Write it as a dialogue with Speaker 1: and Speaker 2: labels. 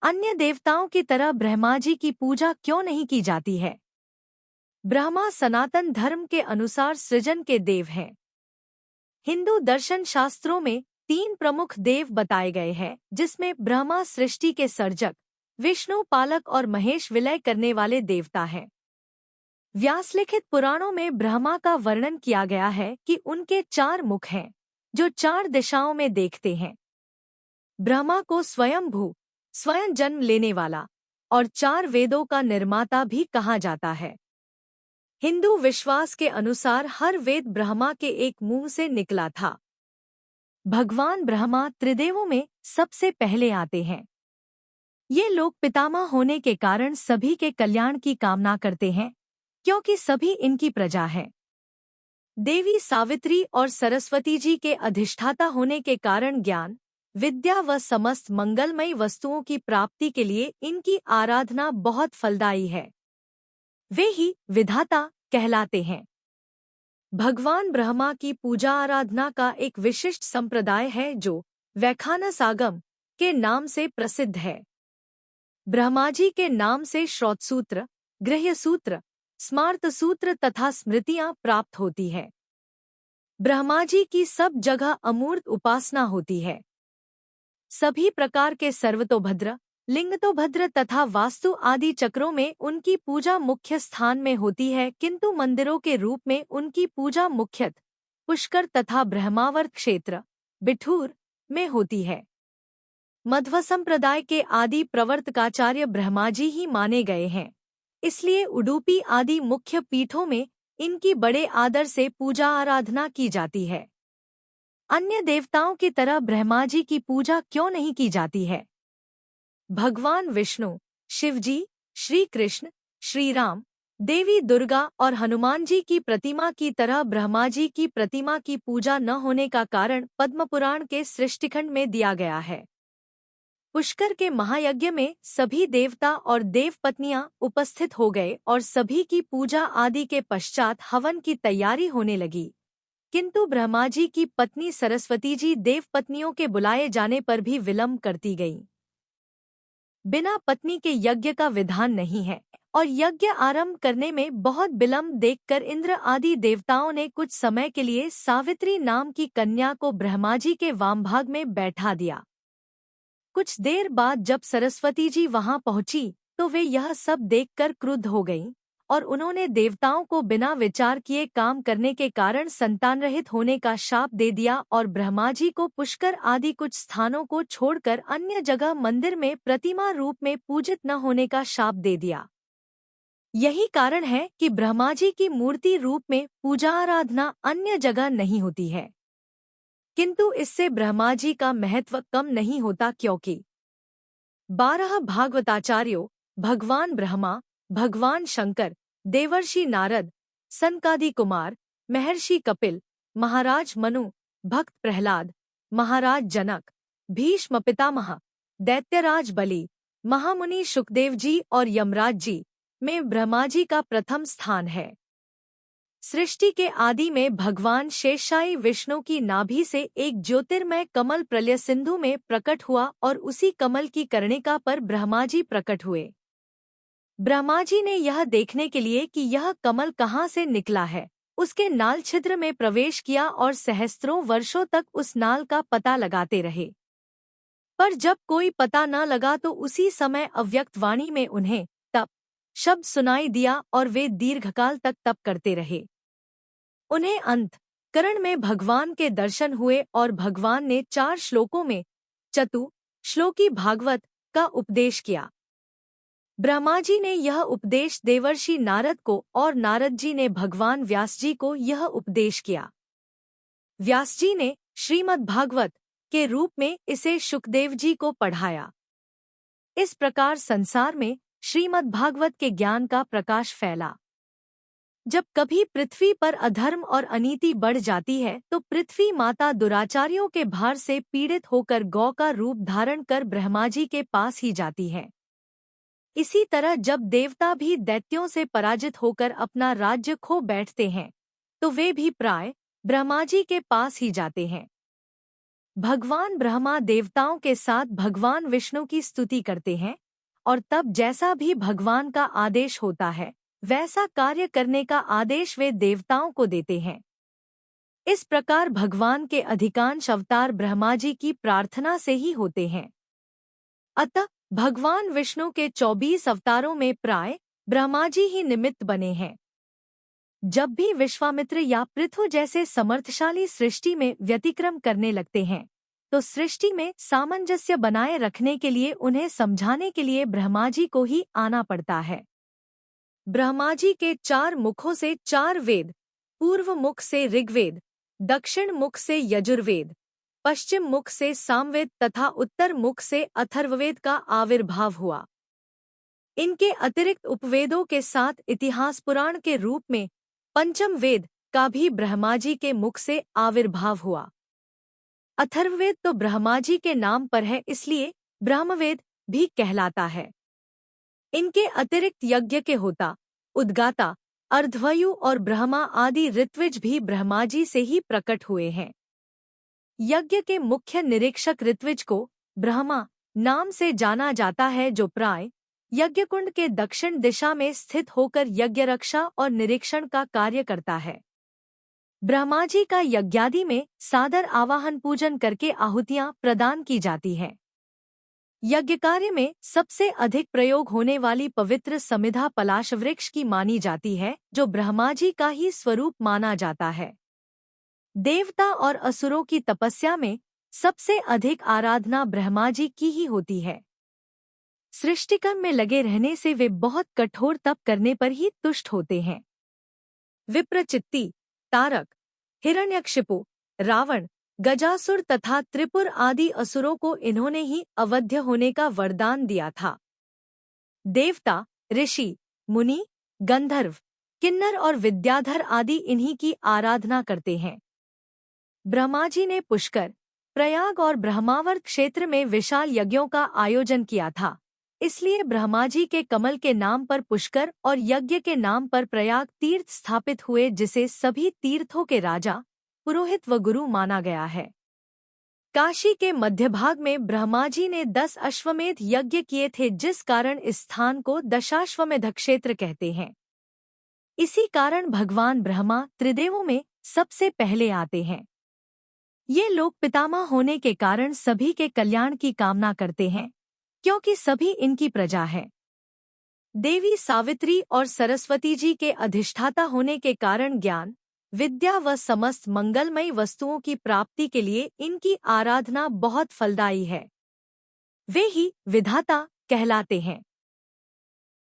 Speaker 1: अन्य देवताओं की तरह ब्रह्मा जी की पूजा क्यों नहीं की जाती है? ब्रह्मा सनातन धर्म के अनुसार सृजन के देव हैं। हिंदू दर्शन शास्त्रों में 3 प्रमुख देव बताए गए हैं, जिसमें ब्रह्मा सृष्टि के सर्जक, विष्णु पालक और महेश विलय करने वाले देवता हैं। व्यासलिखित पुराणों में ब्रह्मा का वर्णन किया गया है कि उनके 4 मुख हैं, जो 4 दिशाओं में देखते हैं। ब्रह्मा को स्वयंभू, स्वयं जन्म लेने वाला और 4 वेदों का निर्माता भी कहा जाता है। हिंदू विश्वास के अनुसार हर वेद ब्रह्मा के एक मुंह से निकला था। भगवान ब्रह्मा त्रिदेवों में सबसे पहले आते हैं। ये लोग पितामह होने के कारण सभी के कल्याण की कामना करते हैं, क्योंकि सभी इनकी प्रजा हैं। देवी सावित्री और सरस्वती जी के अधिष्ठाता होने के कारण ज्ञान, विद्या व समस्त मंगलमयी वस्तुओं की प्राप्ति के लिए इनकी आराधना बहुत फलदायी है। वे ही विधाता कहलाते हैं। भगवान ब्रह्मा की पूजा आराधना का एक विशिष्ट संप्रदाय है जो वैखानस आगम के नाम से प्रसिद्ध है। ब्रह्मा जी के नाम से श्रौतसूत्र, गृह्यसूत्र, स्मार्तसूत्र तथा स्मृतियां प्राप्त होती है। ब्रह्मा जी की सब जगह अमूर्त उपासना होती है। सभी प्रकार के सर्वतोभद्र, लिंगतोभद्र तथा वास्तु आदि चक्रों में उनकी पूजा मुख्य स्थान में होती है, किंतु मंदिरों के रूप में उनकी पूजा मुख्यतः पुष्कर तथा ब्रह्मावर्त क्षेत्र, बिठूर में होती है। मध्व संप्रदाय के आदि प्रवर्तकाचार्य ब्रह्मा जी ही माने गए हैं, इसलिए उडुपी आदि मुख्य पीठों में इनकी बड़े आदर से पूजा आराधना की जाती है। अन्य देवताओं की तरह ब्रह्मा जी की पूजा क्यों नहीं की जाती है? भगवान विष्णु, शिवजी, श्री कृष्ण, श्री राम, देवी दुर्गा और हनुमान जी की प्रतिमा की तरह ब्रह्मा जी की प्रतिमा की पूजा न होने का कारण पद्मपुराण के सृष्टिखंड में दिया गया है। पुष्कर के महायज्ञ में सभी देवता और देवपत्नियां उपस्थित हो गए और सभी की पूजा आदि के पश्चात हवन की तैयारी होने लगी, किंतु ब्रह्मा जी की पत्नी सरस्वती जी देवपत्नियों के बुलाए जाने पर भी विलंब करती गईं। बिना पत्नी के यज्ञ का विधान नहीं है और यज्ञ आरंभ करने में बहुत विलंब देखकर इंद्र आदि देवताओं ने कुछ समय के लिए सावित्री नाम की कन्या को ब्रह्मा जी के वामभाग में बैठा दिया। कुछ देर बाद जब सरस्वती जी वहां पहुंची तो वे यह सब देखकर क्रुद्ध हो गईं और उन्होंने देवताओं को बिना विचार किए काम करने के कारण संतानरहित होने का शाप दे दिया और ब्रह्मा जी को पुष्कर आदि कुछ स्थानों को छोड़कर अन्य जगह मंदिर में प्रतिमा रूप में पूजित न होने का शाप दे दिया। यही कारण है कि ब्रह्मा जी की मूर्ति रूप में पूजा आराधना अन्य जगह नहीं होती है, किंतु इससे ब्रह्मा जी का महत्व कम नहीं होता, क्योंकि 12 भागवताचार्यों, भगवान ब्रह्मा, भगवान शंकर, देवर्षि नारद, सनकादि कुमार, महर्षि कपिल, महाराज मनु, भक्त प्रहलाद, महाराज जनक, भीष्म पितामह, दैत्यराज बलि, महामुनि सुखदेव जी और यमराज जी में ब्रह्मा जी का प्रथम स्थान है। सृष्टि के आदि में भगवान शेषशायी विष्णु की नाभि से एक ज्योतिर्मय कमल प्रलय सिंधु में प्रकट हुआ और उसी कमल की कर्णिका पर ब्रह्मा जी प्रकट हुए। ब्रह्मा जी ने यह देखने के लिए कि यह कमल कहाँ से निकला है, उसके नाल छिद्र में प्रवेश किया और सहस्त्रों वर्षों तक उस नाल का पता लगाते रहे। पर जब कोई पता न लगा तो उसी समय अव्यक्त वाणी में उन्हें तप शब्द सुनाई दिया और वे दीर्घकाल तक तप करते रहे। उन्हें अंत करण में भगवान के दर्शन हुए और भगवान ने 4 श्लोकों में चतु श्लोकी भागवत का उपदेश किया। ब्रह्मा जी ने यह उपदेश देवर्षि नारद को और नारद जी ने भगवान व्यास जी को यह उपदेश किया। व्यास जी ने श्रीमद् भागवत के रूप में इसे शुकदेव जी को पढ़ाया। इस प्रकार संसार में श्रीमद् भागवत के ज्ञान का प्रकाश फैला। जब कभी पृथ्वी पर अधर्म और अनीति बढ़ जाती है तो पृथ्वी माता दुराचारियों के भार से पीड़ित होकर गौ का रूप धारण कर ब्रह्मा जी के पास ही जाती है। इसी तरह जब देवता भी दैत्यों से पराजित होकर अपना राज्य खो बैठते हैं तो वे भी प्राय ब्रह्मा जी के पास ही जाते हैं। भगवान ब्रह्मा देवताओं के साथ भगवान विष्णु की स्तुति करते हैं और तब जैसा भी भगवान का आदेश होता है वैसा कार्य करने का आदेश वे देवताओं को देते हैं। इस प्रकार भगवान के अधिकांश अवतार ब्रह्मा जी की प्रार्थना से ही होते हैं। अतः भगवान विष्णु के 24 अवतारों में प्राय ब्रह्मा जी ही निमित्त बने हैं। जब भी विश्वामित्र या पृथु जैसे समर्थशाली सृष्टि में व्यतिक्रम करने लगते हैं तो सृष्टि में सामंजस्य बनाए रखने के लिए उन्हें समझाने के लिए ब्रह्मा जी को ही आना पड़ता है। ब्रह्मा जी के 4 मुखों से 4 वेद, पूर्व मुख से ऋग्वेद, दक्षिण मुख से यजुर्वेद, पश्चिम मुख से सामवेद तथा उत्तर मुख से अथर्ववेद का आविर्भाव हुआ। इनके अतिरिक्त उपवेदों के साथ इतिहास पुराण के रूप में पंचम वेद का भी ब्रह्मा जी के मुख से आविर्भाव हुआ। अथर्ववेद तो ब्रह्मा जी के नाम पर है इसलिए ब्रह्मवेद भी कहलाता है। इनके अतिरिक्त यज्ञ के होता, उद्गाता, अर्धवयु और ब्रह्मा आदि ऋत्विज भी ब्रह्मा जी से ही प्रकट हुए हैं। यज्ञ के मुख्य निरीक्षक ऋत्विज को ब्रह्मा नाम से जाना जाता है, जो प्राय यज्ञकुंड के दक्षिण दिशा में स्थित होकर यज्ञ रक्षा और निरीक्षण का कार्य करता है। ब्रह्मा जी का यज्ञादि में सादर आवाहन पूजन करके आहुतियां प्रदान की जाती हैं। यज्ञ कार्य में सबसे अधिक प्रयोग होने वाली पवित्र समिधा पलाश वृक्ष की मानी जाती है, जो ब्रह्मा जी का ही स्वरूप माना जाता है। देवता और असुरों की तपस्या में सबसे अधिक आराधना ब्रह्मा जी की ही होती है। सृष्टिकर्म में लगे रहने से वे बहुत कठोर तप करने पर ही तुष्ट होते हैं। विप्रचित्ति, तारक, हिरण्यकशिपु, रावण, गजासुर तथा त्रिपुर आदि असुरों को इन्होंने ही अवध्य होने का वरदान दिया था। देवता, ऋषि, मुनि, गंधर्व, किन्नर और विद्याधर आदि इन्हीं की आराधना करते हैं। ब्रह्मा जी ने पुष्कर, प्रयाग और ब्रह्मावर्त क्षेत्र में विशाल यज्ञों का आयोजन किया था, इसलिए ब्रह्मा जी के कमल के नाम पर पुष्कर और यज्ञ के नाम पर प्रयाग तीर्थ स्थापित हुए, जिसे सभी तीर्थों के राजा, पुरोहित व गुरु माना गया है। काशी के मध्य भाग में ब्रह्मा जी ने 10 अश्वमेध यज्ञ किए थे, जिस कारण इस स्थान को दशाश्वमेध क्षेत्र कहते हैं। इसी कारण भगवान ब्रह्मा त्रिदेवों में सबसे पहले आते हैं। ये लोग पितामह होने के कारण सभी के कल्याण की कामना करते हैं, क्योंकि सभी इनकी प्रजा है। देवी सावित्री और सरस्वती जी के अधिष्ठाता होने के कारण ज्ञान, विद्या व समस्त मंगलमयी वस्तुओं की प्राप्ति के लिए इनकी आराधना बहुत फलदायी है। वे ही विधाता कहलाते हैं।